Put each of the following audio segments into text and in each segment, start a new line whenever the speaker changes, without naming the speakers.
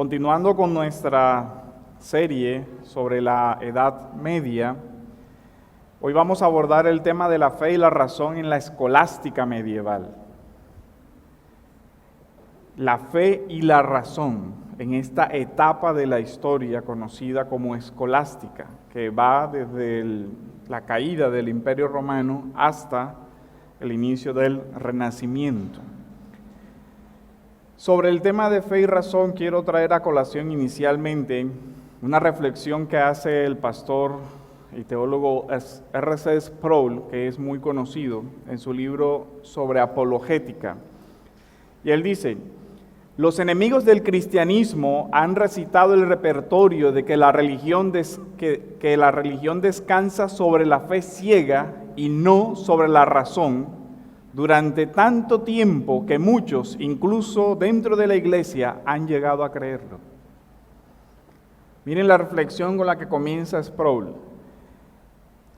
Continuando con nuestra serie sobre la Edad Media, hoy vamos a abordar el tema de la fe y la razón en la escolástica medieval. La fe y la razón en esta etapa de la historia conocida como escolástica, que va desde la caída del Imperio Romano hasta el inicio del Renacimiento. Sobre el tema de fe y razón quiero traer a colación inicialmente una reflexión que hace el pastor y teólogo R.C. Sproul, que es muy conocido en su libro sobre apologética. Y él dice: los enemigos del cristianismo han recitado el repertorio de que la religión descansa sobre la fe ciega y no sobre la razón durante tanto tiempo que muchos, incluso dentro de la iglesia, han llegado a creerlo. Miren la reflexión con la que comienza Sproul.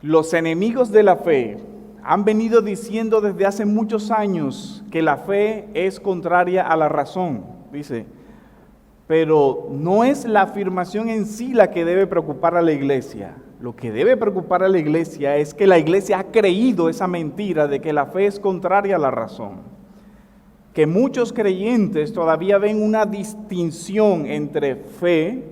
Los enemigos de la fe han venido diciendo desde hace muchos años que la fe es contraria a la razón, dice, pero no es la afirmación en sí la que debe preocupar a la iglesia. Lo que debe preocupar a la iglesia es que la iglesia ha creído esa mentira de que la fe es contraria a la razón. Que muchos creyentes todavía ven una distinción entre fe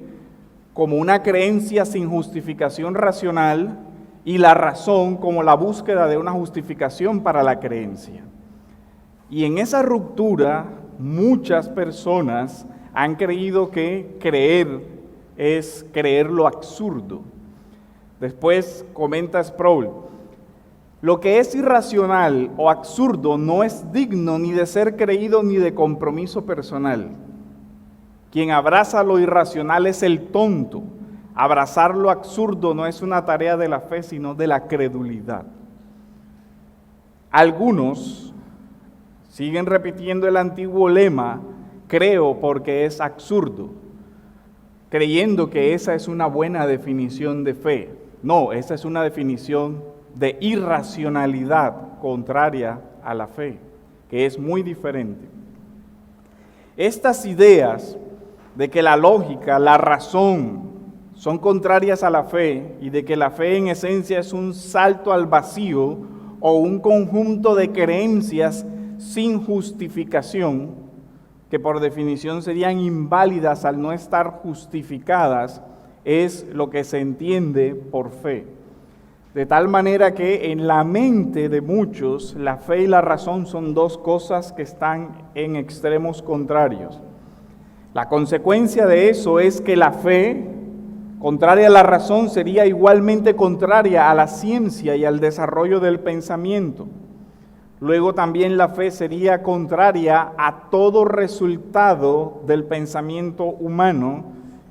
como una creencia sin justificación racional y la razón como la búsqueda de una justificación para la creencia. Y en esa ruptura muchas personas han creído que creer es creer lo absurdo. Después comenta Sproul: lo que es irracional o absurdo no es digno ni de ser creído ni de compromiso personal. Quien abraza lo irracional es el tonto. Abrazar lo absurdo no es una tarea de la fe, sino de la credulidad. Algunos siguen repitiendo el antiguo lema, creo porque es absurdo, creyendo que esa es una buena definición de fe. No, esa es una definición de irracionalidad contraria a la fe, que es muy diferente. Estas ideas de que la lógica, la razón, son contrarias a la fe y de que la fe en esencia es un salto al vacío o un conjunto de creencias sin justificación, que por definición serían inválidas al no estar justificadas, es lo que se entiende por fe. De tal manera que en la mente de muchos la fe y la razón son dos cosas que están en extremos contrarios. La consecuencia de eso es que la fe, contraria a la razón, sería igualmente contraria a la ciencia y al desarrollo del pensamiento. Luego también la fe sería contraria a todo resultado del pensamiento humano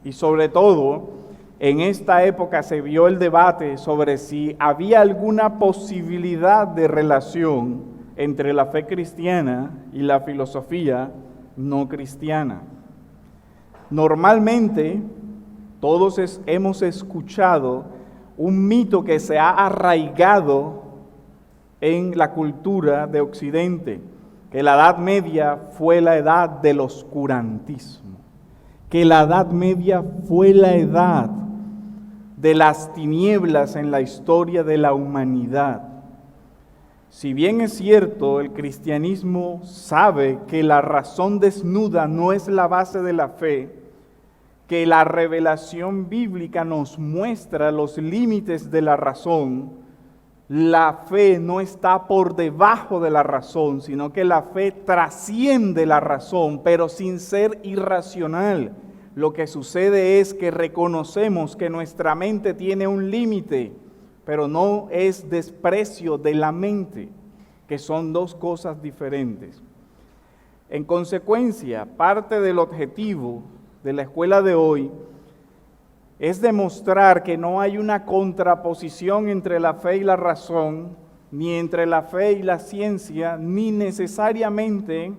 y sobre todo en esta época se vio el debate sobre si había alguna posibilidad de relación entre la fe cristiana y la filosofía no cristiana. Normalmente todos hemos escuchado un mito que se ha arraigado en la cultura de Occidente, que la Edad Media fue la edad del oscurantismo, que la Edad Media fue la edad de las tinieblas en la historia de la humanidad. Si bien es cierto, el cristianismo sabe que la razón desnuda no es la base de la fe, que la revelación bíblica nos muestra los límites de la razón, la fe no está por debajo de la razón, sino que la fe trasciende la razón, pero sin ser irracional. Lo que sucede es que reconocemos que nuestra mente tiene un límite, pero no es desprecio de la mente, que son dos cosas diferentes. En consecuencia, parte del objetivo de la escuela de hoy es demostrar que no hay una contraposición entre la fe y la razón, ni entre la fe y la ciencia, ni necesariamente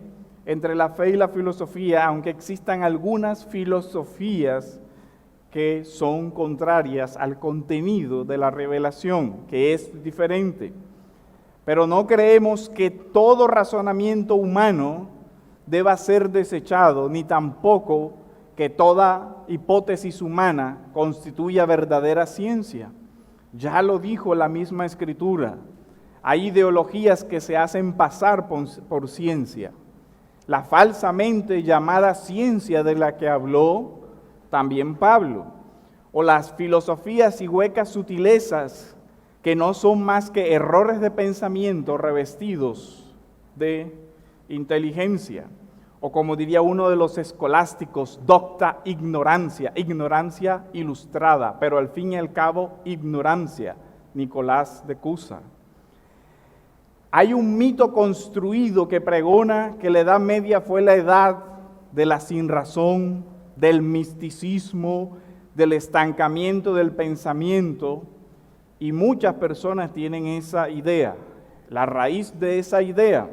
entre la fe y la filosofía, aunque existan algunas filosofías que son contrarias al contenido de la revelación, que es diferente. Pero no creemos que todo razonamiento humano deba ser desechado, ni tampoco que toda hipótesis humana constituya verdadera ciencia. Ya lo dijo la misma Escritura. Hay ideologías que se hacen pasar por ciencia. La falsamente llamada ciencia de la que habló también Pablo, o las filosofías y huecas sutilezas que no son más que errores de pensamiento revestidos de inteligencia, o como diría uno de los escolásticos, docta ignorancia, ignorancia ilustrada, pero al fin y al cabo ignorancia, Nicolás de Cusa. Hay un mito construido que pregona que la Edad Media fue la edad de la sinrazón, del misticismo, del estancamiento del pensamiento, y muchas personas tienen esa idea. La raíz de esa idea,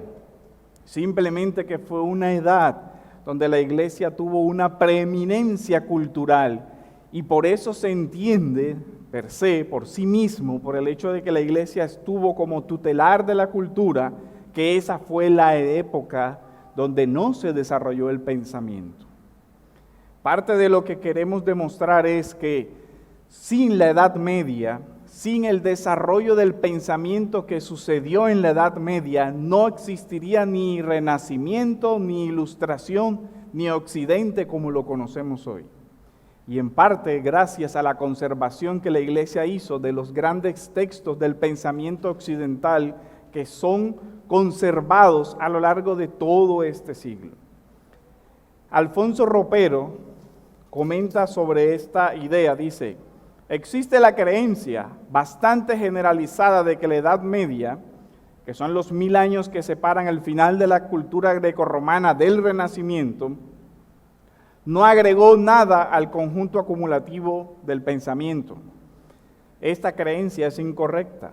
simplemente que fue una edad donde la iglesia tuvo una preeminencia cultural, y por eso se entiende per se, por sí mismo, por el hecho de que la iglesia estuvo como tutelar de la cultura, que esa fue la época donde no se desarrolló el pensamiento. Parte de lo que queremos demostrar es que sin la Edad Media, sin el desarrollo del pensamiento que sucedió en la Edad Media, no existiría ni Renacimiento, ni Ilustración, ni Occidente como lo conocemos hoy. Y en parte gracias a la conservación que la Iglesia hizo de los grandes textos del pensamiento occidental que son conservados a lo largo de todo este siglo. Alfonso Ropero comenta sobre esta idea, dice: existe la creencia bastante generalizada de que la Edad Media, que son los 1000 años que separan el final de la cultura grecorromana del Renacimiento, no agregó nada al conjunto acumulativo del pensamiento. Esta creencia es incorrecta.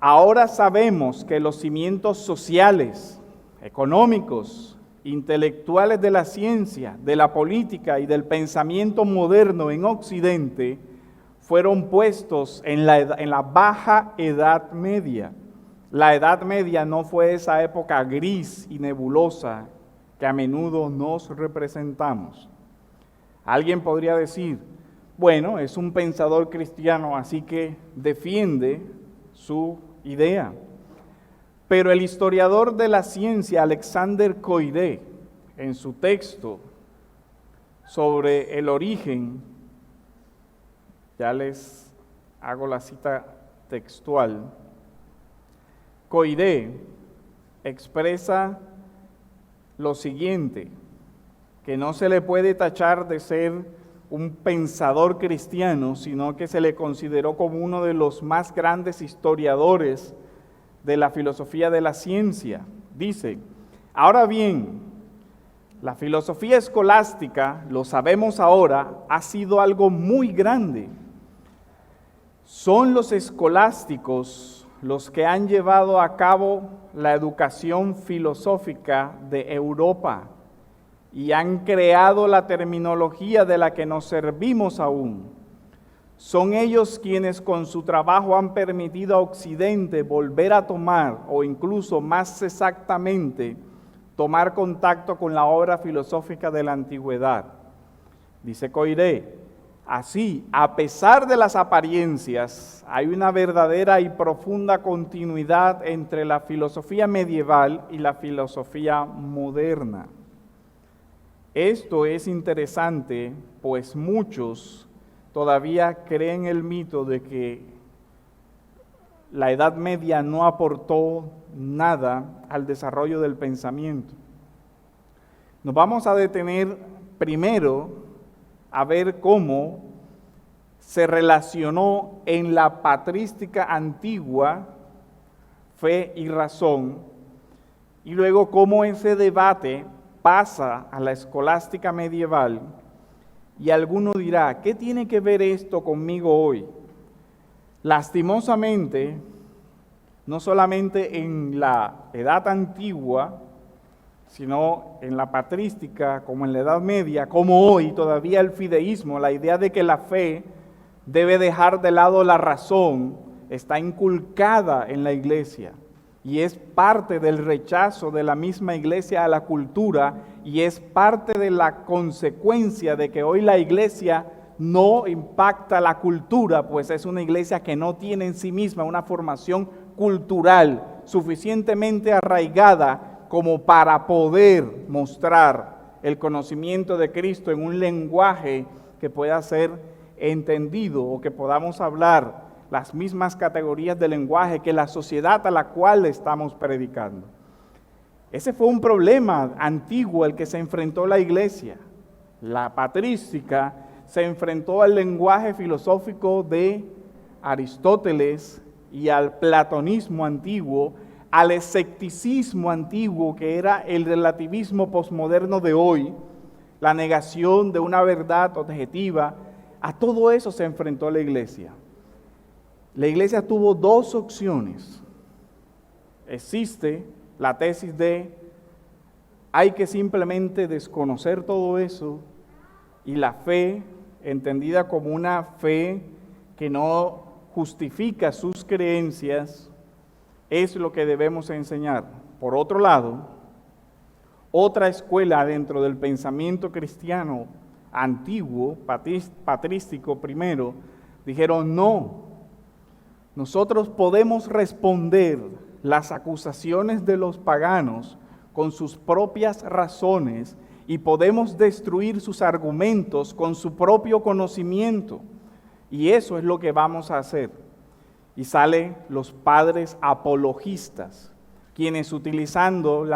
Ahora sabemos que los cimientos sociales, económicos, intelectuales de la ciencia, de la política y del pensamiento moderno en Occidente fueron puestos en la Baja Edad Media. La Edad Media no fue esa época gris y nebulosa que a menudo nos representamos. Alguien podría decir, bueno, es un pensador cristiano, así que defiende su idea. Pero el historiador de la ciencia, Alexander Coiré, en su texto sobre el origen, ya les hago la cita textual, Coiré expresa lo siguiente, que no se le puede tachar de ser un pensador cristiano, sino que se le consideró como uno de los más grandes historiadores de la filosofía de la ciencia. Dice, ahora bien, la filosofía escolástica, lo sabemos ahora, ha sido algo muy grande. Son los escolásticos los que han llevado a cabo la educación filosófica de Europa y han creado la terminología de la que nos servimos aún. Son ellos quienes con su trabajo han permitido a Occidente volver a tomar, o incluso más exactamente, tomar contacto con la obra filosófica de la antigüedad. Dice Coiré, así, a pesar de las apariencias, hay una verdadera y profunda continuidad entre la filosofía medieval y la filosofía moderna. Esto es interesante, pues muchos todavía creen el mito de que la Edad Media no aportó nada al desarrollo del pensamiento. Nos vamos a detener primero a ver cómo se relacionó en la patrística antigua fe y razón, y luego cómo ese debate pasa a la escolástica medieval. Y alguno dirá, ¿qué tiene que ver esto conmigo hoy? Lastimosamente, no solamente en la Edad Antigua, sino en la patrística, como en la Edad Media, como hoy todavía el fideísmo, la idea de que la fe debe dejar de lado la razón, está inculcada en la iglesia. y es parte del rechazo de la misma iglesia a la cultura, y es parte de la consecuencia de que hoy la iglesia no impacta la cultura, pues es una iglesia que no tiene en sí misma una formación cultural suficientemente arraigada como para poder mostrar el conocimiento de Cristo en un lenguaje que pueda ser entendido, o que podamos hablar las mismas categorías de lenguaje que la sociedad a la cual estamos predicando. Ese fue un problema antiguo al que se enfrentó la iglesia. La patrística se enfrentó al lenguaje filosófico de Aristóteles y al platonismo antiguo, al escepticismo antiguo, que era el relativismo posmoderno de hoy, la negación de una verdad objetiva. A todo eso se enfrentó la iglesia. La iglesia tuvo dos opciones. Existe la tesis de hay que simplemente desconocer todo eso, y la fe, entendida como una fe que no justifica sus creencias, es lo que debemos enseñar. Por otro lado, otra escuela dentro del pensamiento cristiano antiguo, patrístico primero, dijeron no, nosotros podemos responder las acusaciones de los paganos con sus propias razones y podemos destruir sus argumentos con su propio conocimiento. Y eso es lo que vamos a hacer. Y salen los padres apologistas, quienes utilizando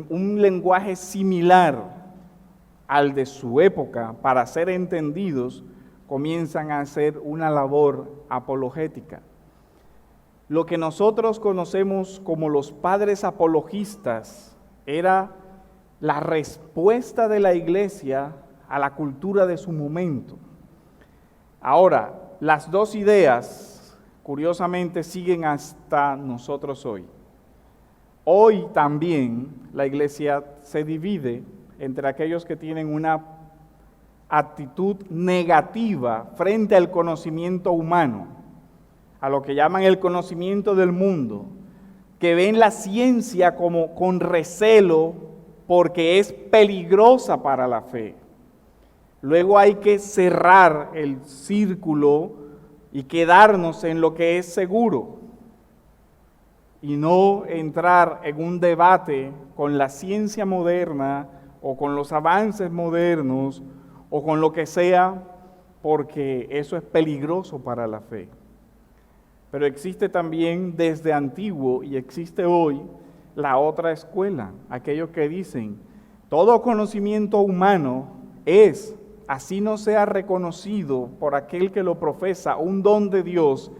un lenguaje similar al de su época para ser entendidos, comienzan a hacer una labor apologética. Lo que nosotros conocemos como los padres apologistas era la respuesta de la iglesia a la cultura de su momento. Ahora, las dos ideas, curiosamente, siguen hasta nosotros hoy. Hoy también la iglesia se divide entre aquellos que tienen una actitud negativa frente al conocimiento humano, a lo que llaman el conocimiento del mundo, que ven la ciencia como con recelo porque es peligrosa para la fe. Luego hay que cerrar el círculo y quedarnos en lo que es seguro y no entrar en un debate con la ciencia moderna o con los avances modernos o con lo que sea, porque eso es peligroso para la fe. Pero existe también desde antiguo y existe hoy la otra escuela, aquellos que dicen, todo conocimiento humano es, así no sea reconocido por aquel que lo profesa, un don de Dios,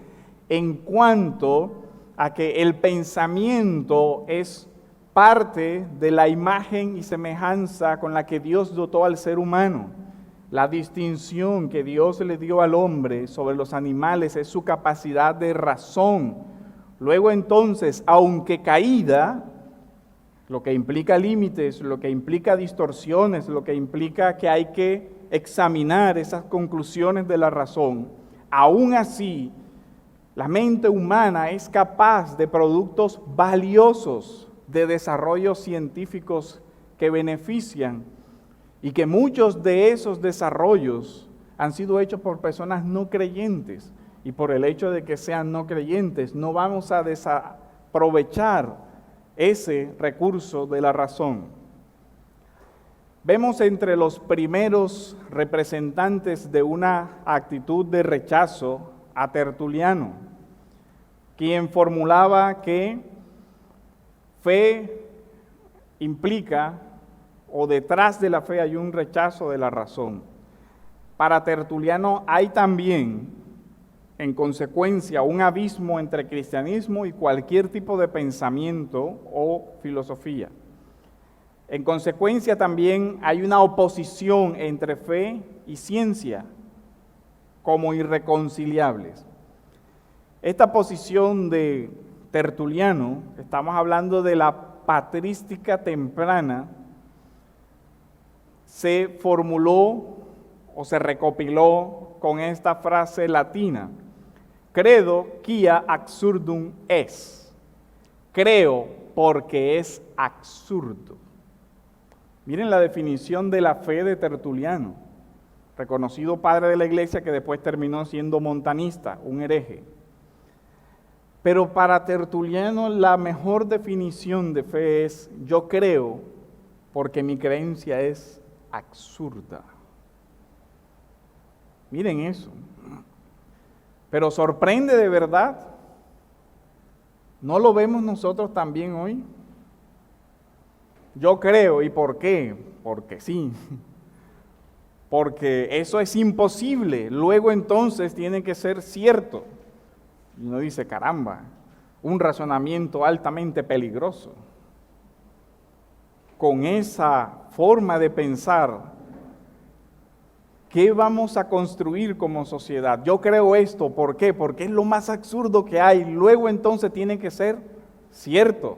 en cuanto a que el pensamiento es parte de la imagen y semejanza con la que Dios dotó al ser humano. La distinción que Dios le dio al hombre sobre los animales es su capacidad de razón. Luego entonces, aunque caída, lo que implica límites, lo que implica distorsiones, lo que implica que hay que examinar esas conclusiones de la razón, aún así, la mente humana es capaz de productos valiosos de desarrollos científicos que benefician, y que muchos de esos desarrollos han sido hechos por personas no creyentes, y por el hecho de que sean no creyentes no vamos a desaprovechar ese recurso de la razón. Vemos entre los primeros representantes de una actitud de rechazo a Tertuliano, quien formulaba que fe implica, o detrás de la fe hay un rechazo de la razón. Para Tertuliano hay también, en consecuencia, un abismo entre cristianismo y cualquier tipo de pensamiento o filosofía. En consecuencia también hay una oposición entre fe y ciencia como irreconciliables. Esta posición de Tertuliano, estamos hablando de la patrística temprana, se formuló o se recopiló con esta frase latina: Credo quia absurdum es. Creo porque es absurdo. Miren la definición de la fe de Tertuliano, reconocido padre de la iglesia que después terminó siendo montanista, un hereje. Pero para Tertuliano la mejor definición de fe es: yo creo porque mi creencia es absurda. Miren eso. Pero sorprende de verdad. ¿No lo vemos nosotros también hoy? Yo creo, ¿y por qué? Porque sí. Porque eso es imposible. Luego entonces tiene que ser cierto. Y uno dice, caramba, un razonamiento altamente peligroso. Con esa forma de pensar, ¿qué vamos a construir como sociedad? Yo creo esto, ¿por qué? Porque es lo más absurdo que hay. Luego entonces tiene que ser cierto.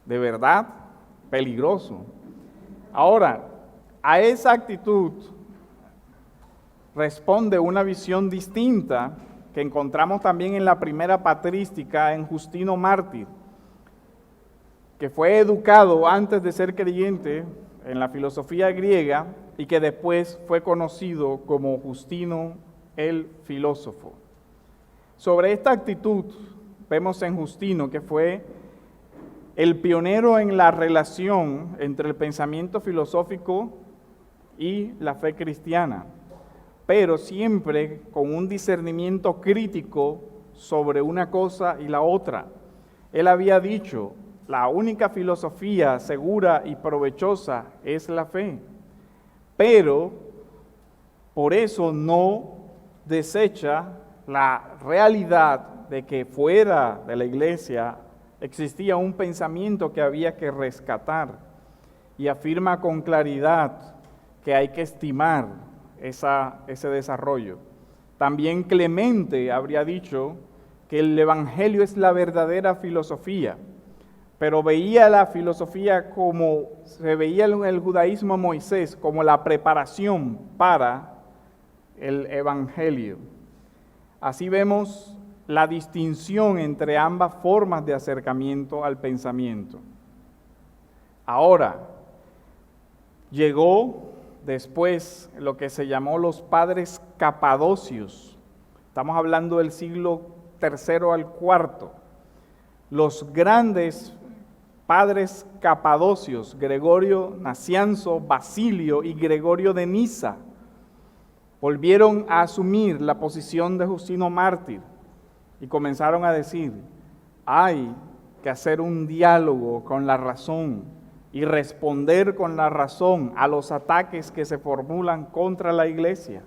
De verdad, peligroso. Ahora, a esa actitud responde una visión distinta que encontramos también en la primera patrística en Justino Mártir, que fue educado antes de ser creyente en la filosofía griega y que después fue conocido como Justino el filósofo. Sobre esta actitud vemos en Justino que fue el pionero en la relación entre el pensamiento filosófico y la fe cristiana, pero siempre con un discernimiento crítico sobre una cosa y la otra. Él había dicho: la única filosofía segura y provechosa es la fe, pero por eso no desecha la realidad de que fuera de la iglesia existía un pensamiento que había que rescatar, y afirma con claridad que hay que estimar ese desarrollo. También Clemente habría dicho que el Evangelio es la verdadera filosofía, pero veía la filosofía como se veía en el judaísmo a Moisés, como la preparación para el Evangelio. Así vemos la distinción entre ambas formas de acercamiento al pensamiento. Ahora, llegó después lo que se llamó los padres capadocios. Estamos hablando del siglo III al IV. Los grandes padres capadocios, Gregorio Nacianzo, Basilio y Gregorio de Niza, volvieron a asumir la posición de Justino Mártir y comenzaron a decir: hay que hacer un diálogo con la razón y responder con la razón a los ataques que se formulan contra la iglesia.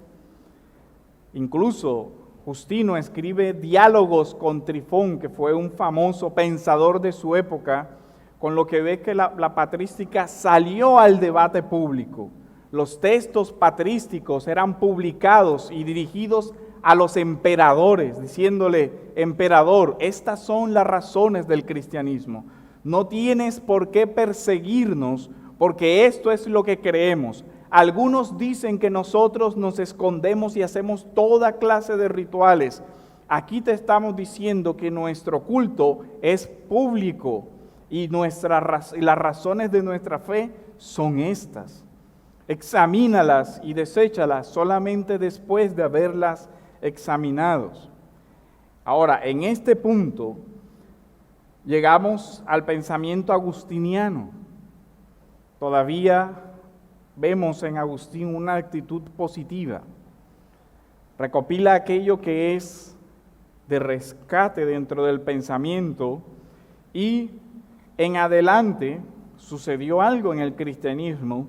Incluso Justino escribe diálogos con Trifón, que fue un famoso pensador de su época, con lo que ve que la patrística salió al debate público. Los textos patrísticos eran publicados y dirigidos a los emperadores, diciéndole: emperador, estas son las razones del cristianismo. No tienes por qué perseguirnos, porque esto es lo que creemos. Algunos dicen que nosotros nos escondemos y hacemos toda clase de rituales. Aquí te estamos diciendo que nuestro culto es público y las razones de nuestra fe son estas. Examínalas y deséchalas solamente después de haberlas examinado. Ahora, en este punto llegamos al pensamiento agustiniano. Todavía vemos en Agustín una actitud positiva. Recopila aquello que es de rescate dentro del pensamiento, y en adelante sucedió algo en el cristianismo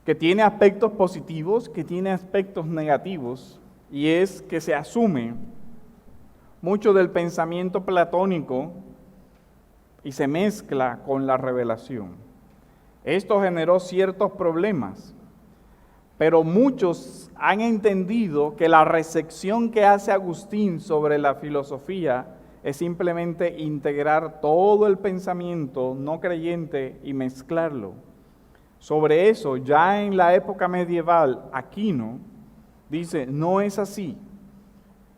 que tiene aspectos positivos, que tiene aspectos negativos, y es que se asume mucho del pensamiento platónico y se mezcla con la revelación. Esto generó ciertos problemas, pero muchos han entendido que la recepción que hace Agustín sobre la filosofía es simplemente integrar todo el pensamiento no creyente y mezclarlo. Sobre eso, ya en la época medieval, Aquino dice: no es así.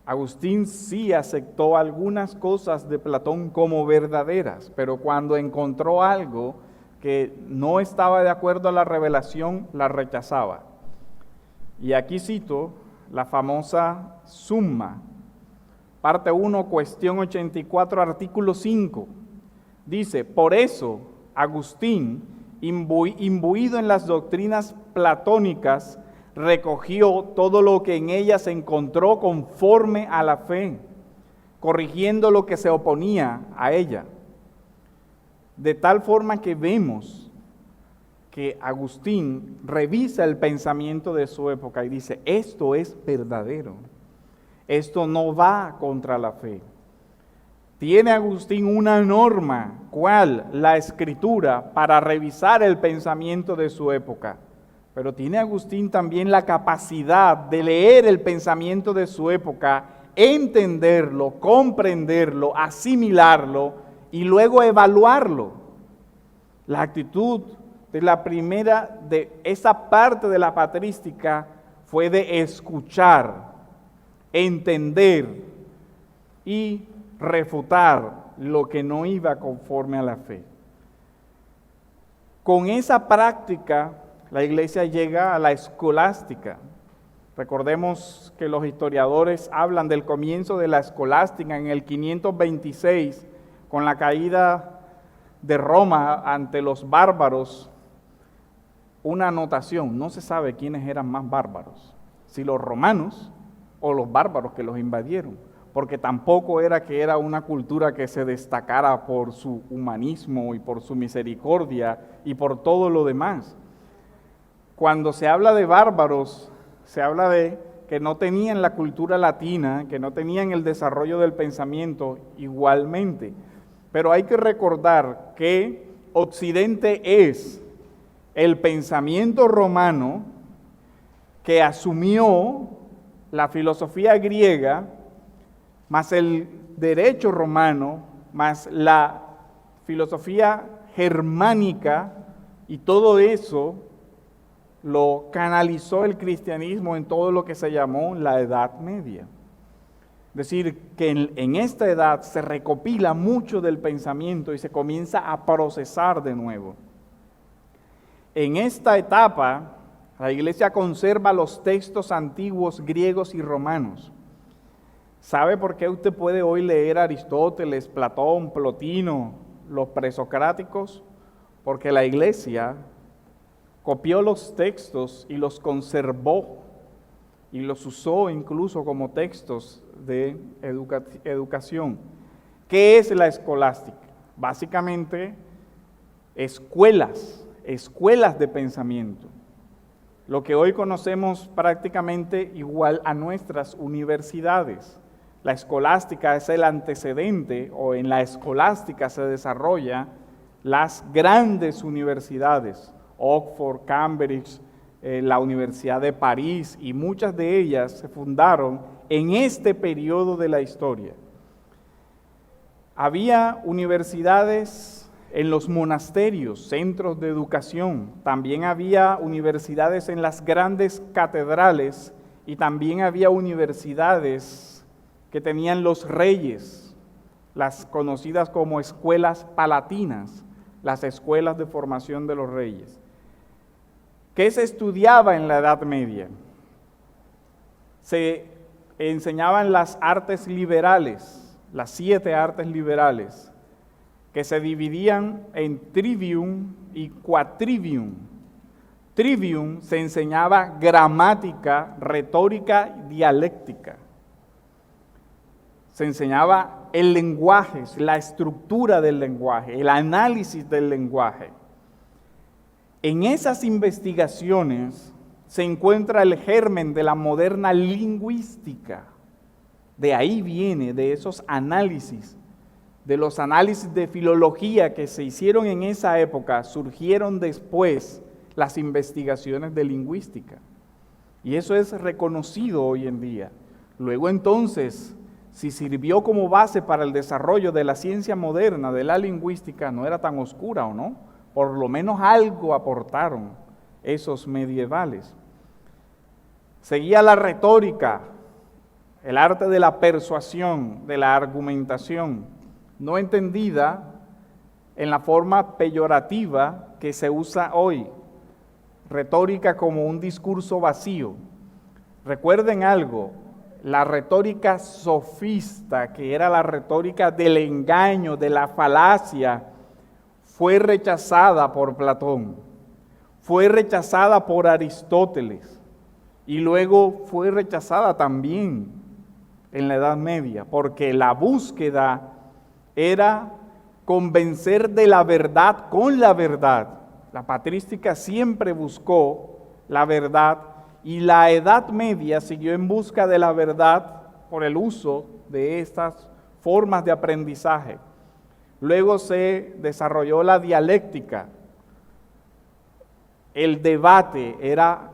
Agustín sí aceptó algunas cosas de Platón como verdaderas, pero cuando encontró algo que no estaba de acuerdo a la revelación, la rechazaba. Y aquí cito la famosa Summa, parte 1, cuestión 84, artículo 5. Dice, por eso Agustín, imbuido en las doctrinas platónicas, recogió todo lo que en ellas encontró conforme a la fe, corrigiendo lo que se oponía a ella. De tal forma que vemos que Agustín revisa el pensamiento de su época y dice, esto es verdadero, esto no va contra la fe. Tiene Agustín una norma, ¿cuál? La Escritura, para revisar el pensamiento de su época. Pero tiene Agustín también la capacidad de leer el pensamiento de su época, entenderlo, comprenderlo, asimilarlo y luego evaluarlo. La actitud de la primera, de esa parte de la patrística, fue de escuchar, entender y refutar lo que no iba conforme a la fe. Con esa práctica, la iglesia llega a la escolástica. Recordemos que los historiadores hablan del comienzo de la escolástica en el 526, con la caída de Roma ante los bárbaros. Una anotación, no se sabe quiénes eran más bárbaros, si los romanos o los bárbaros que los invadieron, porque tampoco era que era una cultura que se destacara por su humanismo y por su misericordia y por todo lo demás. Cuando se habla de bárbaros, se habla de que no tenían la cultura latina, que no tenían el desarrollo del pensamiento igualmente. Pero hay que recordar que Occidente es el pensamiento romano que asumió la filosofía griega, más el derecho romano, más la filosofía germánica, y todo eso lo canalizó el cristianismo en todo lo que se llamó la Edad Media. Es decir, que en esta edad se recopila mucho del pensamiento y se comienza a procesar de nuevo. En esta etapa, la iglesia conserva los textos antiguos griegos y romanos. ¿Sabe por qué usted puede hoy leer Aristóteles, Platón, Plotino, los presocráticos? Porque la iglesia copió los textos y los conservó y los usó incluso como textos de educación. ¿Qué es la escolástica? Básicamente, escuelas de pensamiento. Lo que hoy conocemos prácticamente igual a nuestras universidades. La escolástica es el antecedente, o en la escolástica se desarrollan las grandes universidades, Oxford, Cambridge, la Universidad de París, y muchas de ellas se fundaron en este periodo de la historia. Había universidades en los monasterios, centros de educación, también había universidades en las grandes catedrales y también había universidades que tenían los reyes, las conocidas como escuelas palatinas, las escuelas de formación de los reyes. ¿Qué se estudiaba en la Edad Media? Se enseñaban las artes liberales, las 7 artes liberales, que se dividían en trivium y quadrivium. Trivium se enseñaba gramática, retórica y dialéctica. Se enseñaba el lenguaje, la estructura del lenguaje, el análisis del lenguaje. En esas investigaciones se encuentra el germen de la moderna lingüística. De ahí viene, de esos análisis, de los análisis de filología que se hicieron en esa época, surgieron después las investigaciones de lingüística. Y eso es reconocido hoy en día. Luego entonces, si sirvió como base para el desarrollo de la ciencia moderna, de la lingüística, no era tan oscura, ¿o no? Por lo menos algo aportaron esos medievales. Seguía la retórica, el arte de la persuasión, de la argumentación, no entendida en la forma peyorativa que se usa hoy, retórica como un discurso vacío. Recuerden algo, la retórica sofista, que era la retórica del engaño, de la falacia, fue rechazada por Platón, fue rechazada por Aristóteles y luego fue rechazada también en la Edad Media, porque la búsqueda era convencer de la verdad con la verdad. La patrística siempre buscó la verdad y la Edad Media siguió en busca de la verdad por el uso de estas formas de aprendizaje. Luego se desarrolló la dialéctica. El debate era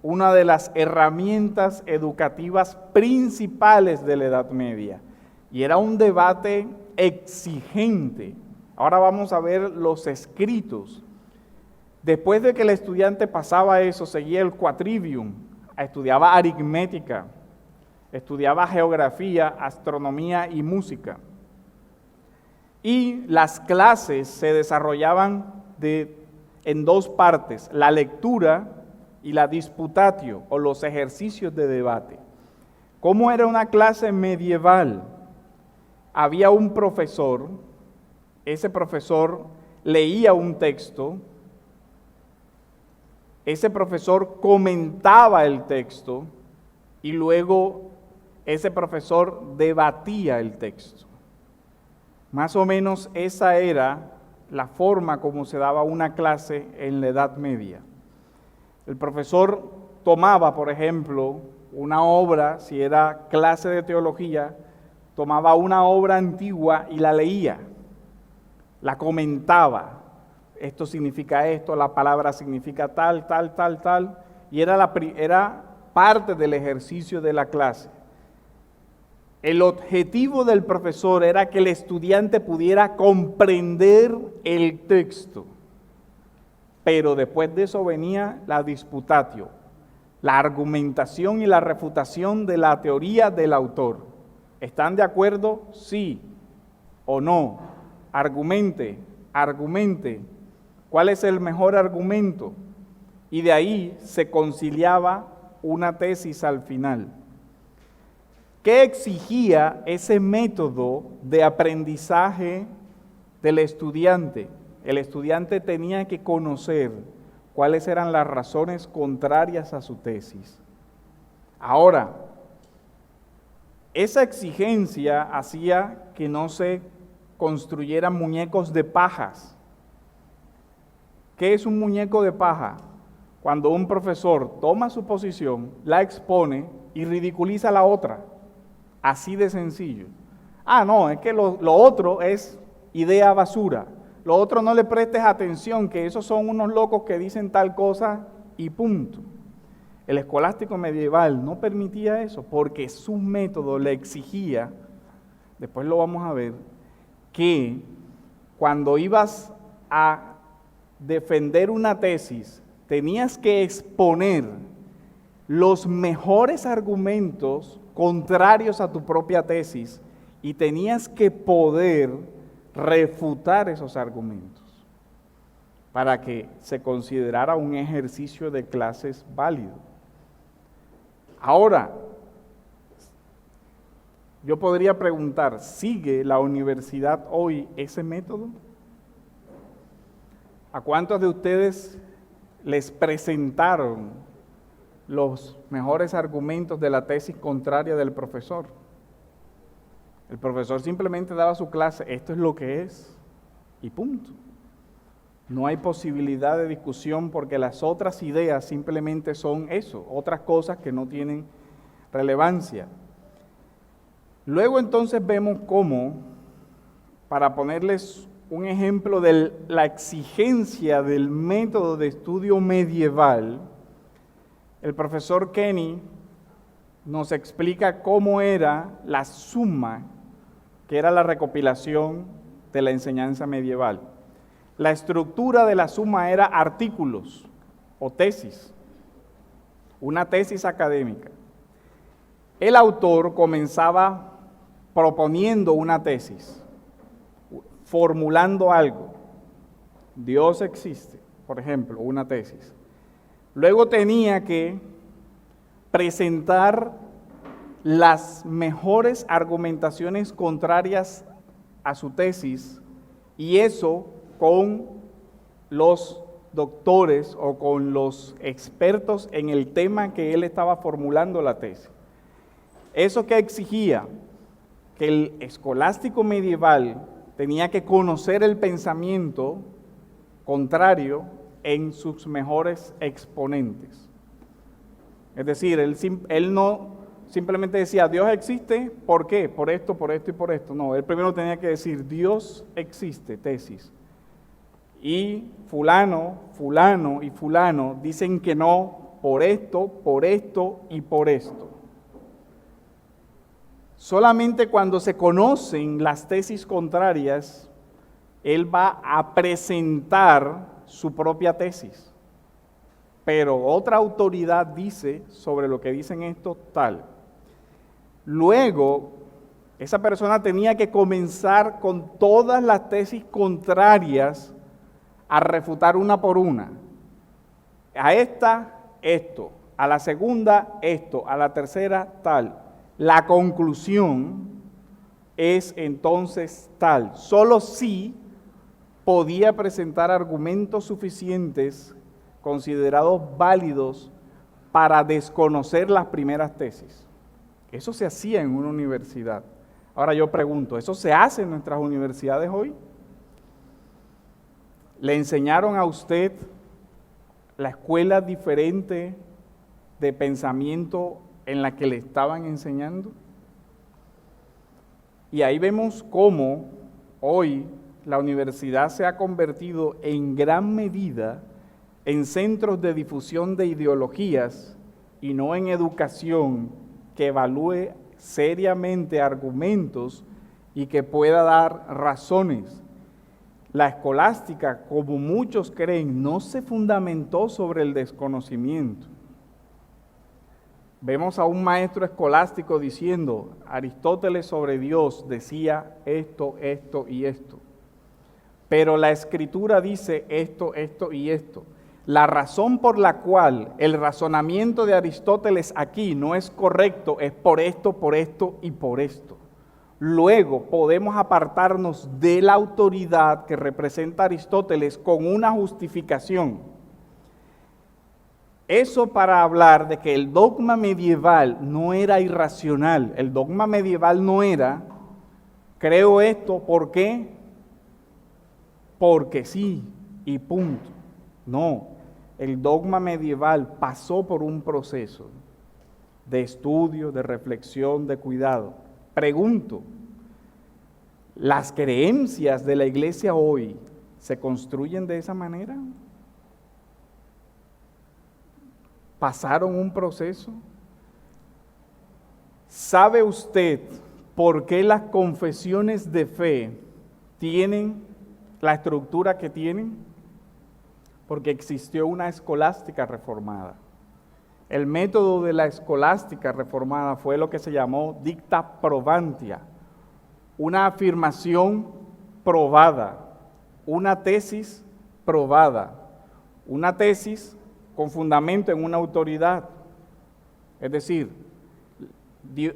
una de las herramientas educativas principales de la Edad Media y era un debate exigente. Ahora vamos a ver los escritos. Después de que el estudiante pasaba eso, seguía el quadrivium, estudiaba aritmética, estudiaba geografía, astronomía y música. Y las clases se desarrollaban en dos partes, la lectura y la disputatio, o los ejercicios de debate. ¿Cómo era una clase medieval? Había un profesor, ese profesor leía un texto, ese profesor comentaba el texto y luego ese profesor debatía el texto. Más o menos esa era la forma como se daba una clase en la Edad Media. El profesor tomaba, por ejemplo, una obra, si era clase de teología, tomaba una obra antigua y la leía, la comentaba. Esto significa esto, la palabra significa tal, y era parte del ejercicio de la clase. El objetivo del profesor era que el estudiante pudiera comprender el texto, pero después de eso venía la disputatio, la argumentación y la refutación de la teoría del autor. ¿Están de acuerdo? Sí o no. Argumente. ¿Cuál es el mejor argumento? Y de ahí se conciliaba una tesis al final. ¿Qué exigía ese método de aprendizaje del estudiante? El estudiante tenía que conocer cuáles eran las razones contrarias a su tesis. Ahora, esa exigencia hacía que no se construyeran muñecos de pajas. ¿Qué es un muñeco de paja? Cuando un profesor toma su posición, la expone y ridiculiza la otra. Así de sencillo. No, es que lo otro es idea basura. Lo otro no le prestes atención, que esos son unos locos que dicen tal cosa y punto. El escolástico medieval no permitía eso porque su método le exigía, después lo vamos a ver, que cuando ibas a defender una tesis, tenías que exponer los mejores argumentos contrarios a tu propia tesis y tenías que poder refutar esos argumentos para que se considerara un ejercicio de clases válido. Ahora, yo podría preguntar, ¿sigue la universidad hoy ese método? ¿A cuántos de ustedes les presentaron los mejores argumentos de la tesis contraria del profesor? El profesor simplemente daba su clase, esto es lo que es, y punto. No hay posibilidad de discusión porque las otras ideas simplemente son eso, otras cosas que no tienen relevancia. Luego entonces vemos cómo, para ponerles un ejemplo de la exigencia del método de estudio medieval, el profesor Kenny nos explica cómo era la suma, que era la recopilación de la enseñanza medieval. La estructura de la suma era artículos o tesis, una tesis académica. el autor comenzaba proponiendo una tesis, formulando algo. Dios existe, por ejemplo, una tesis. Luego tenía que presentar las mejores argumentaciones contrarias a su tesis, y eso con los doctores o con los expertos en el tema que él estaba formulando la tesis. ¿Eso qué exigía? Que el escolástico medieval tenía que conocer el pensamiento contrario en sus mejores exponentes. Es decir, él no simplemente decía, Dios existe, ¿por qué? Por esto y por esto. No, él primero tenía que decir, Dios existe, tesis. Y fulano y fulano dicen que no, por esto y por esto. Solamente cuando se conocen las tesis contrarias, él va a presentar su propia tesis. Pero otra autoridad dice sobre lo que dicen estos tal. Luego, esa persona tenía que comenzar con todas las tesis contrarias a refutar una por una. A esta, esto. A la segunda, esto. A la tercera, tal. La conclusión es entonces tal. Solo si podía presentar argumentos suficientes considerados válidos para desconocer las primeras tesis. Eso se hacía en una universidad. Ahora yo pregunto, ¿eso se hace en nuestras universidades hoy? ¿Le enseñaron a usted la escuela diferente de pensamiento en la que le estaban enseñando? Y ahí vemos cómo hoy la universidad se ha convertido en gran medida en centros de difusión de ideologías y no en educación que evalúe seriamente argumentos y que pueda dar razones. La escolástica, como muchos creen, no se fundamentó sobre el desconocimiento. Vemos a un maestro escolástico diciendo, Aristóteles sobre Dios decía esto y esto. Pero la Escritura dice esto y esto. La razón por la cual el razonamiento de Aristóteles aquí no es correcto es por esto y por esto. Luego podemos apartarnos de la autoridad que representa Aristóteles con una justificación. Eso para hablar de que el dogma medieval no era irracional. El dogma medieval no era, creo esto, ¿por qué? Porque sí, y punto. No. El dogma medieval pasó por un proceso de estudio, de reflexión, de cuidado. Pregunto, ¿las creencias de la iglesia hoy se construyen de esa manera? ¿Pasaron un proceso? ¿Sabe usted por qué las confesiones de fe tienen la estructura que tienen? Porque existió una escolástica reformada. El método de la escolástica reformada fue lo que se llamó dicta probantia, una afirmación probada, una tesis probada, una tesis con fundamento en una autoridad. Es decir,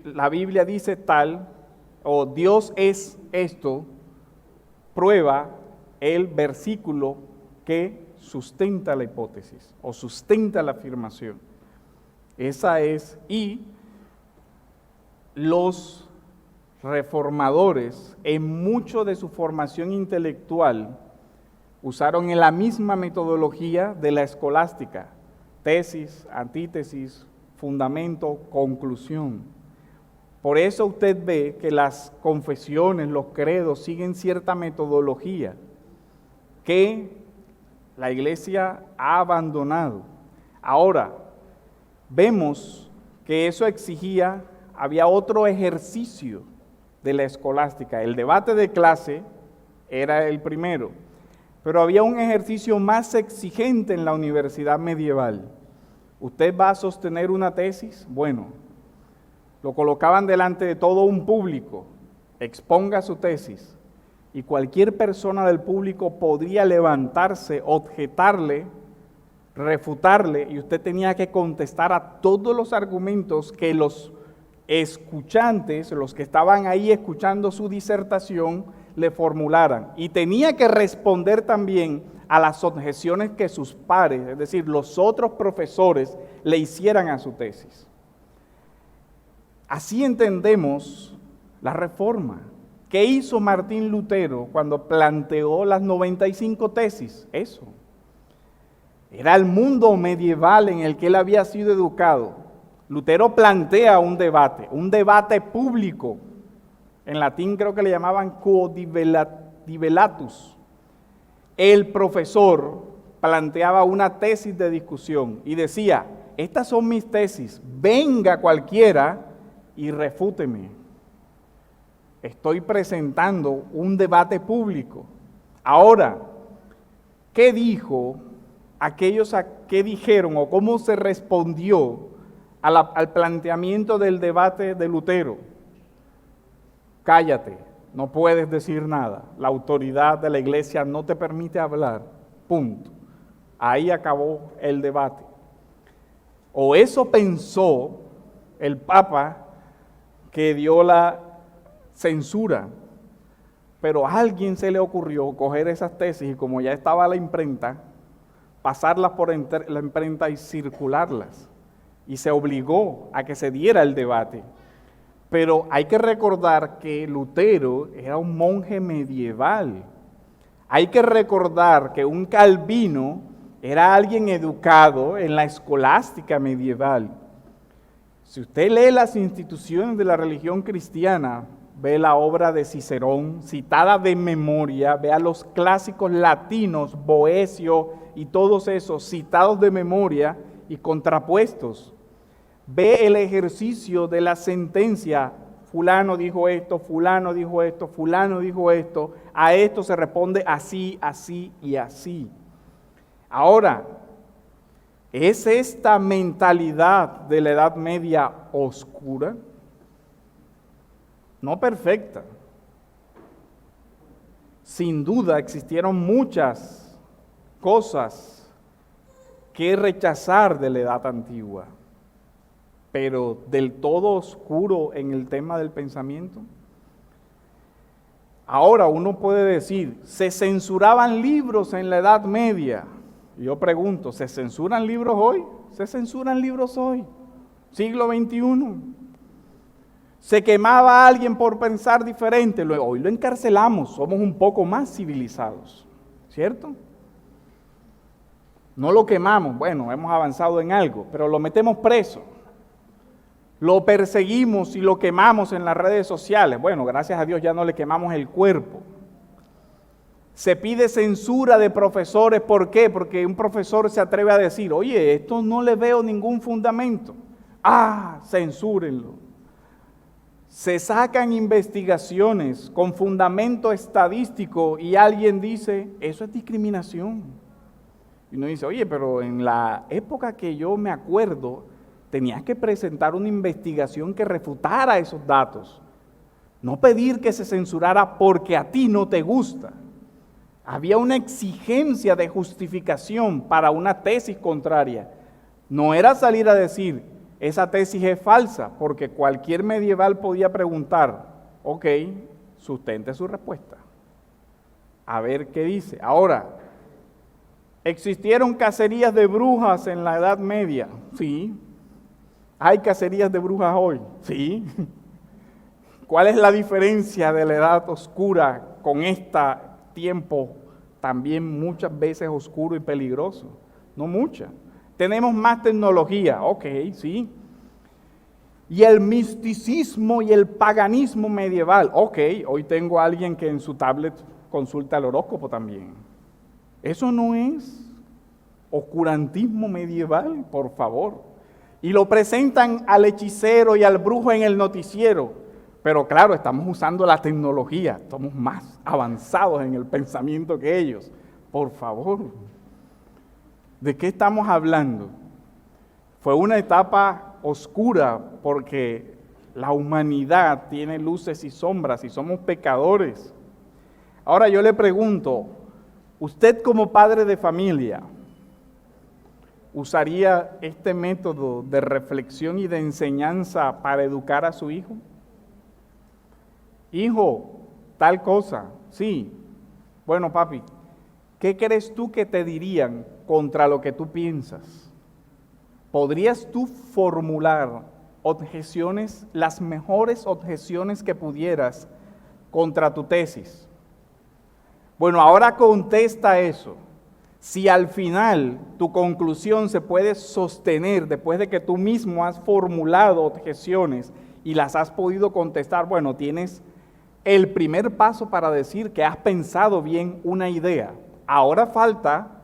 la Biblia dice tal, o Dios es esto, prueba el versículo que sustenta la hipótesis o sustenta la afirmación. Esa es, y los reformadores en mucho de su formación intelectual usaron en la misma metodología de la escolástica, tesis, antítesis, fundamento, conclusión. Por eso usted ve que las confesiones, los credos siguen cierta metodología que la iglesia ha abandonado. Ahora, vemos que eso exigía, había otro ejercicio de la escolástica. El debate de clase era el primero, pero había un ejercicio más exigente en la universidad medieval. ¿Usted va a sostener una tesis? Bueno, lo colocaban delante de todo un público, exponga su tesis, y cualquier persona del público podría levantarse, objetarle, refutarle, y usted tenía que contestar a todos los argumentos que los escuchantes, los que estaban ahí escuchando su disertación, le formularan. Y tenía que responder también a las objeciones que sus pares, es decir, los otros profesores, le hicieran a su tesis. Así entendemos la Reforma. ¿Qué hizo Martín Lutero cuando planteó las 95 tesis? Eso. Era el mundo medieval en el que él había sido educado. Lutero plantea un debate público. En latín creo que le llamaban quodivelatus. El profesor planteaba una tesis de discusión y decía, estas son mis tesis, venga cualquiera y refúteme. Estoy presentando un debate público. Ahora, ¿qué dijo aquellos qué dijeron o cómo se respondió al planteamiento del debate de Lutero? Cállate, no puedes decir nada. La autoridad de la iglesia no te permite hablar. Punto. Ahí acabó el debate. O eso pensó el Papa que dio la censura, pero a alguien se le ocurrió coger esas tesis y como ya estaba la imprenta, pasarlas por la imprenta y circularlas. Y se obligó a que se diera el debate. Pero hay que recordar que Lutero era un monje medieval. Hay que recordar que un Calvino era alguien educado en la escolástica medieval. Si usted lee las instituciones de la religión cristiana, ve la obra de Cicerón, citada de memoria, vea los clásicos latinos, Boecio y todos esos citados de memoria y contrapuestos. Ve el ejercicio de la sentencia, fulano dijo esto, fulano dijo esto, fulano dijo esto, a esto se responde así, así y así. Ahora, ¿es esta mentalidad de la Edad Media oscura? No perfecta. Sin duda existieron muchas cosas que rechazar de la Edad Antigua, pero del todo oscuro en el tema del pensamiento. Ahora uno puede decir, ¿se censuraban libros en la Edad Media? Y yo pregunto, ¿se censuran libros hoy? ¿Se censuran libros hoy? Siglo XXI. Se quemaba a alguien por pensar diferente, hoy lo encarcelamos, somos un poco más civilizados, ¿cierto? No lo quemamos, bueno, hemos avanzado en algo, pero lo metemos preso. Lo perseguimos y lo quemamos en las redes sociales. Bueno, gracias a Dios ya no le quemamos el cuerpo. Se pide censura de profesores, ¿por qué? Porque un profesor se atreve a decir, oye, esto no le veo ningún fundamento. Censúrenlo. Se sacan investigaciones con fundamento estadístico y alguien dice, eso es discriminación. Y uno dice, oye, pero en la época que yo me acuerdo, tenías que presentar una investigación que refutara esos datos. No pedir que se censurara porque a ti no te gusta. Había una exigencia de justificación para una tesis contraria. No era salir a decir, esa tesis es falsa, porque cualquier medieval podía preguntar, ok, sustente su respuesta. A ver qué dice. Ahora, ¿existieron cacerías de brujas en la Edad Media? Sí. ¿Hay cacerías de brujas hoy? Sí. ¿Cuál es la diferencia de la Edad Oscura con este tiempo también muchas veces oscuro y peligroso? No mucha. Tenemos más tecnología, ok, sí. Y el misticismo y el paganismo medieval, ok, hoy tengo a alguien que en su tablet consulta el horóscopo también. Eso no es oscurantismo medieval, por favor. Y lo presentan al hechicero y al brujo en el noticiero. Pero claro, estamos usando la tecnología, somos más avanzados en el pensamiento que ellos. Por favor, ¿de qué estamos hablando? Fue una etapa oscura porque La humanidad tiene luces y sombras y somos pecadores. Ahora yo le pregunto, usted como padre de familia, ¿usaría este método de reflexión y de enseñanza para educar a su hijo? Hijo, tal cosa, sí. Bueno, papi, ¿qué crees tú que te dirían contra lo que tú piensas? ¿Podrías tú formular objeciones, las mejores objeciones que pudieras contra tu tesis? Bueno, ahora contesta eso. Si al final tu conclusión se puede sostener después de que tú mismo has formulado objeciones y las has podido contestar, bueno, tienes el primer paso para decir que has pensado bien una idea. Ahora falta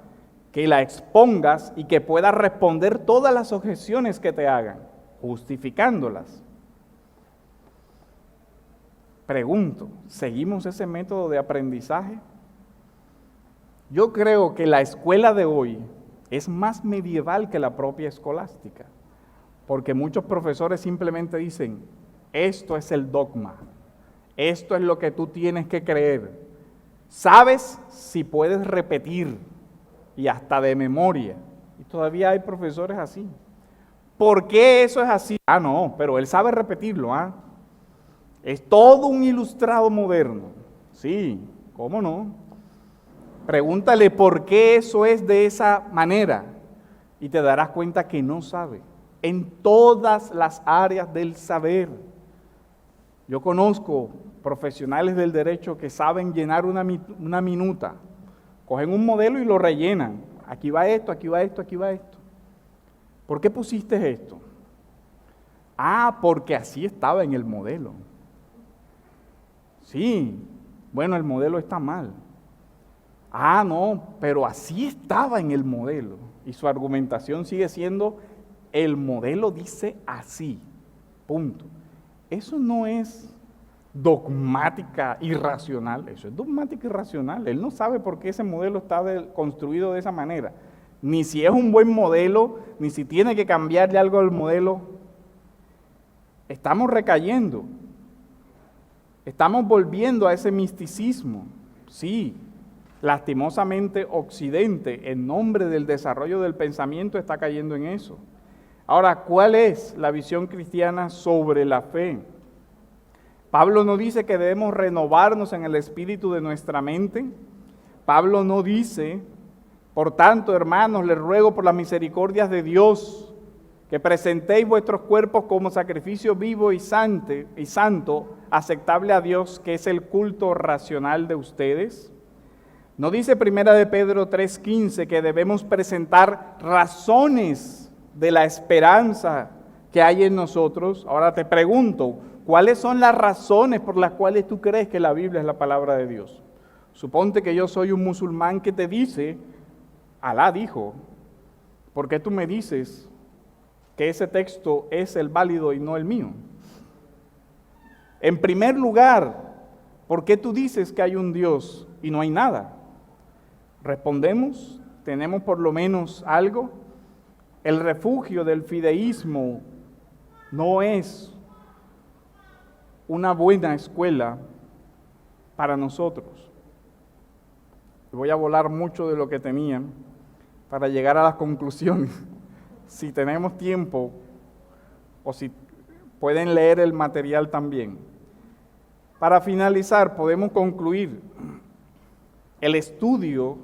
que la expongas y que puedas responder todas las objeciones que te hagan, justificándolas. Pregunto, ¿seguimos ese método de aprendizaje? Yo creo que la escuela de hoy es más medieval que la propia escolástica, porque muchos profesores simplemente dicen, esto es el dogma, esto es lo que tú tienes que creer. Sabes si puedes repetir y hasta de memoria. Y todavía hay profesores así. ¿Por qué eso es así? Ah, no, pero él sabe repetirlo, ¿ah? Es todo un ilustrado moderno. Sí, ¿cómo no? Pregúntale por qué eso es de esa manera y te darás cuenta que no sabe. En todas las áreas del saber. Yo conozco profesionales del derecho que saben llenar una minuta. Cogen un modelo y lo rellenan. Aquí va esto, aquí va esto, aquí va esto. ¿Por qué pusiste esto? Ah, porque así estaba en el modelo. Sí, bueno, el modelo está mal. Ah, no, pero así estaba en el modelo. Y su argumentación sigue siendo, el modelo dice así, punto. Eso no es dogmática irracional, eso es dogmática irracional. Él no sabe por qué ese modelo está construido de esa manera. Ni si es un buen modelo, ni si tiene que cambiarle algo al modelo. Estamos recayendo. Estamos volviendo a ese misticismo, sí. Lastimosamente, Occidente, en nombre del desarrollo del pensamiento, está cayendo en eso. Ahora, ¿cuál es la visión cristiana sobre la fe? Pablo no dice que debemos renovarnos en el espíritu de nuestra mente. Pablo no dice, por tanto, hermanos, les ruego por las misericordias de Dios, que presentéis vuestros cuerpos como sacrificio vivo y santo, aceptable a Dios, que es el culto racional de ustedes. ¿No dice Primera de Pedro 3:15 que debemos presentar razones de la esperanza que hay en nosotros? Ahora te pregunto, ¿cuáles son las razones por las cuales tú crees que la Biblia es la palabra de Dios? Suponte que yo soy un musulmán que te dice, Alá dijo, ¿por qué tú me dices que ese texto es el válido y no el mío? En primer lugar, ¿por qué tú dices que hay un Dios y no hay nada? Respondemos, tenemos por lo menos algo. El refugio del fideísmo no es una buena escuela para nosotros. Voy a volar mucho de lo que tenían para llegar a las conclusiones. Si tenemos tiempo o si pueden leer el material también. Para finalizar, podemos concluir el estudio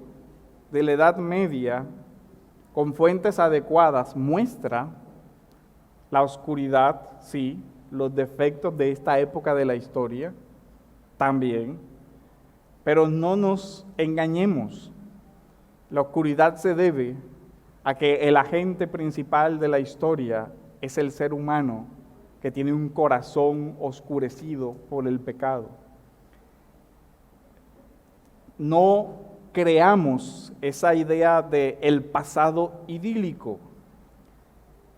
de la Edad Media con fuentes adecuadas muestra la oscuridad, sí, los defectos de esta época de la historia, también, pero no nos engañemos, la oscuridad se debe a que el agente principal de la historia es el ser humano que tiene un corazón oscurecido por el pecado. No creamos esa idea de el pasado idílico.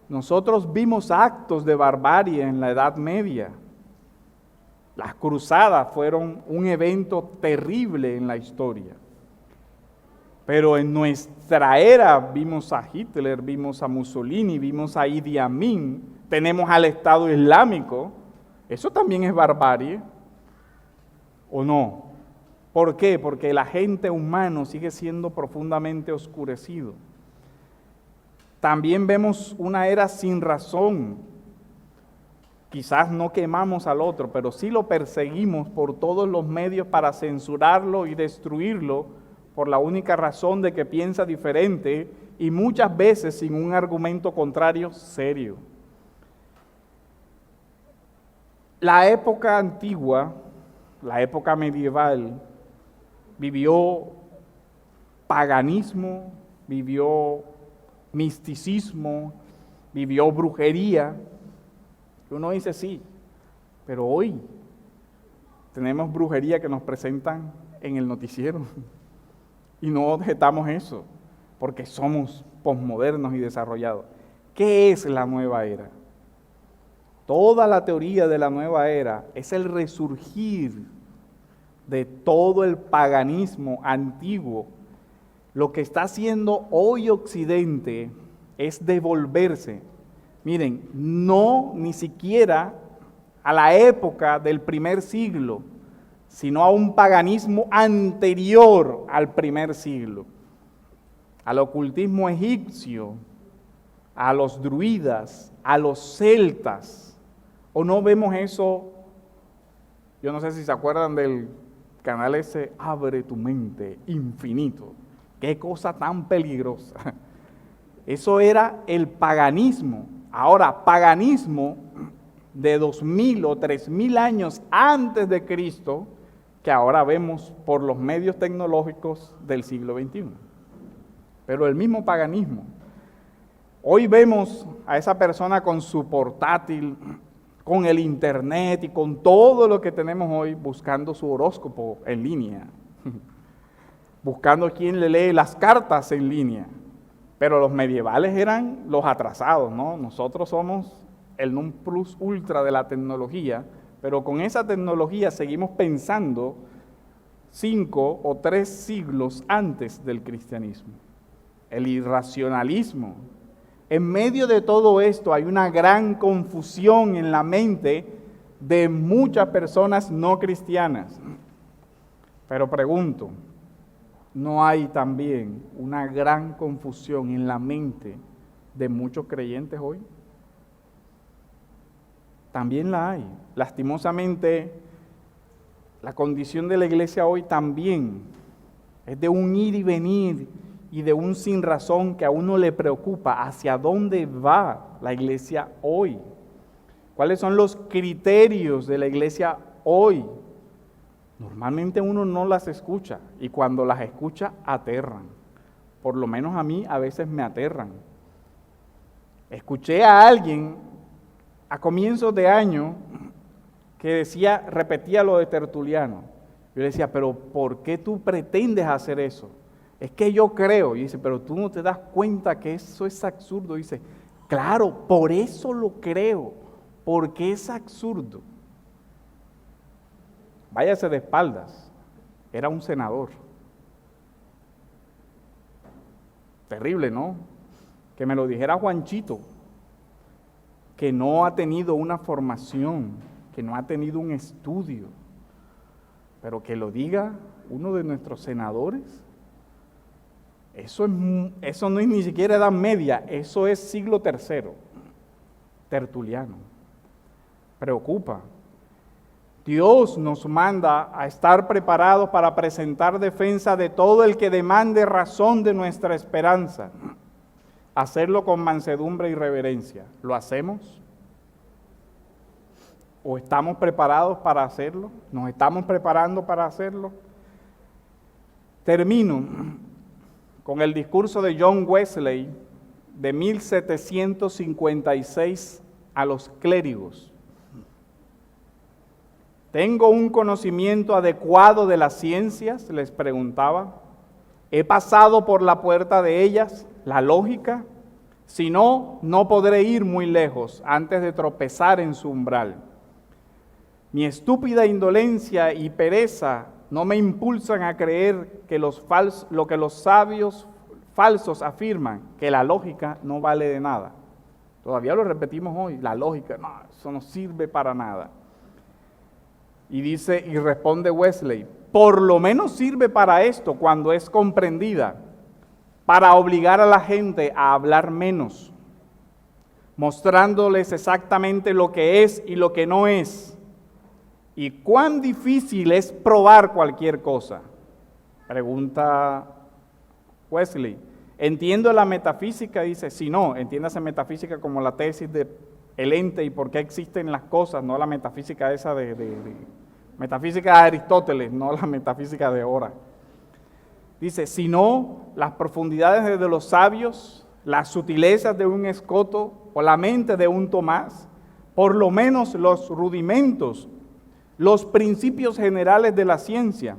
Nosotros vimos actos de barbarie en la Edad Media. Las cruzadas fueron un evento terrible en la historia. Pero en nuestra era vimos a Hitler, vimos a Mussolini, vimos a Idi Amin, tenemos al Estado Islámico, Eso también es barbarie, ¿o no? ¿Por qué? Porque el agente humano sigue siendo profundamente oscurecido. También vemos una era sin razón. Quizás no quemamos al otro, pero sí lo perseguimos por todos los medios para censurarlo y destruirlo por la única razón de que piensa diferente y muchas veces sin un argumento contrario serio. La época antigua, la época medieval, vivió paganismo, vivió misticismo, vivió brujería. Uno dice sí, pero hoy tenemos brujería que nos presentan en el noticiero y no objetamos eso porque somos posmodernos y desarrollados. ¿Qué es la nueva era? Toda la teoría de la nueva era es el resurgir de todo el paganismo antiguo. Lo que está haciendo hoy Occidente es devolverse. Miren, no ni siquiera a la época del primer siglo, sino a un paganismo anterior al primer siglo, al ocultismo egipcio, a los druidas, a los celtas. ¿O no vemos eso? Yo no sé si se acuerdan del canal ese, Abre tu mente, infinito. Qué cosa tan peligrosa. Eso era el paganismo. Ahora, paganismo de 2000 o 3000 años antes de Cristo, que ahora vemos por los medios tecnológicos del siglo XXI. Pero el mismo paganismo. Hoy vemos a esa persona con su portátil, con el internet y con todo lo que tenemos hoy buscando su horóscopo en línea, buscando quién le lee las cartas en línea. Pero los medievales eran los atrasados, ¿no? Nosotros somos el non plus ultra de la tecnología, pero con esa tecnología seguimos pensando 5 o 3 siglos antes del cristianismo. El irracionalismo. En medio de todo esto hay una gran confusión en la mente de muchas personas no cristianas. Pero pregunto, ¿no hay también una gran confusión en la mente de muchos creyentes hoy? También la hay. Lastimosamente, la condición de la iglesia hoy también es de un ir y venir y de un sin razón que a uno le preocupa hacia dónde va la iglesia hoy. ¿Cuáles son los criterios de la iglesia hoy? Normalmente uno no las escucha y cuando las escucha aterran. Por lo menos a mí a veces me aterran. Escuché a alguien a comienzos de año que repetía lo de Tertuliano. Yo le decía, pero ¿por qué tú pretendes hacer eso? Es que yo creo. Y dice, pero tú no te das cuenta que eso es absurdo. Dice, claro, por eso lo creo, porque es absurdo. Váyase de espaldas, era un senador. Terrible, ¿no? Que me lo dijera Juanchito, que no ha tenido una formación, que no ha tenido un estudio, pero que lo diga uno de nuestros senadores. Eso no es ni siquiera Edad Media, eso es siglo III, Tertuliano. Preocupa. Dios nos manda a estar preparados para presentar defensa de todo el que demande razón de nuestra esperanza. Hacerlo con mansedumbre y reverencia. ¿Lo hacemos? ¿O estamos preparados para hacerlo? ¿Nos estamos preparando para hacerlo? Termino con el discurso de John Wesley de 1756 a los clérigos. ¿Tengo un conocimiento adecuado de las ciencias?, les preguntaba. ¿He pasado por la puerta de ellas, la lógica? Si no, no podré ir muy lejos antes de tropezar en su umbral. Mi estúpida indolencia y pereza no me impulsan a creer que lo que los sabios falsos afirman, que la lógica no vale de nada. Todavía lo repetimos hoy, la lógica, no, eso no sirve para nada. Y dice, y responde Wesley, por lo menos sirve para esto cuando es comprendida, para obligar a la gente a hablar menos, mostrándoles exactamente lo que es y lo que no es, y cuán difícil es probar cualquier cosa. Pregunta Wesley, ¿entiendo la metafísica? Dice, si no, entiéndase metafísica como la tesis de el ente y por qué existen las cosas, no la metafísica esa metafísica de Aristóteles, no la metafísica de ahora. Dice, si no, las profundidades de los sabios, las sutilezas de un Escoto o la mente de un Tomás, por lo menos los rudimentos, los principios generales de la ciencia,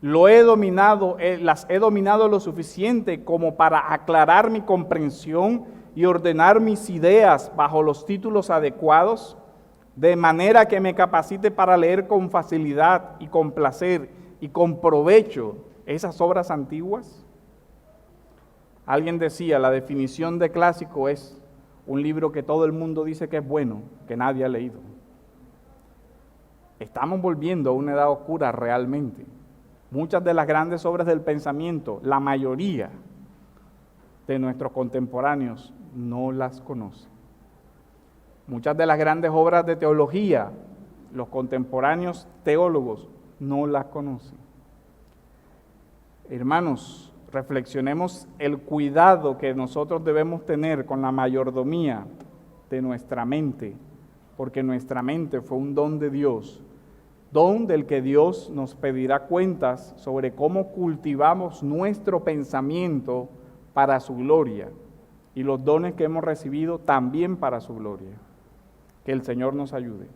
las he dominado lo suficiente como para aclarar mi comprensión y ordenar mis ideas bajo los títulos adecuados, de manera que me capacite para leer con facilidad y con placer y con provecho esas obras antiguas. Alguien decía, la definición de clásico es un libro que todo el mundo dice que es bueno, que nadie ha leído. Estamos volviendo a una edad oscura realmente. Muchas de las grandes obras del pensamiento, la mayoría de nuestros contemporáneos no las conocen. Muchas de las grandes obras de teología, los contemporáneos teólogos no las conocen. Hermanos, reflexionemos el cuidado que nosotros debemos tener con la mayordomía de nuestra mente, porque nuestra mente fue un don de Dios, don del que Dios nos pedirá cuentas sobre cómo cultivamos nuestro pensamiento para su gloria y los dones que hemos recibido también para su gloria. Que el Señor nos ayude.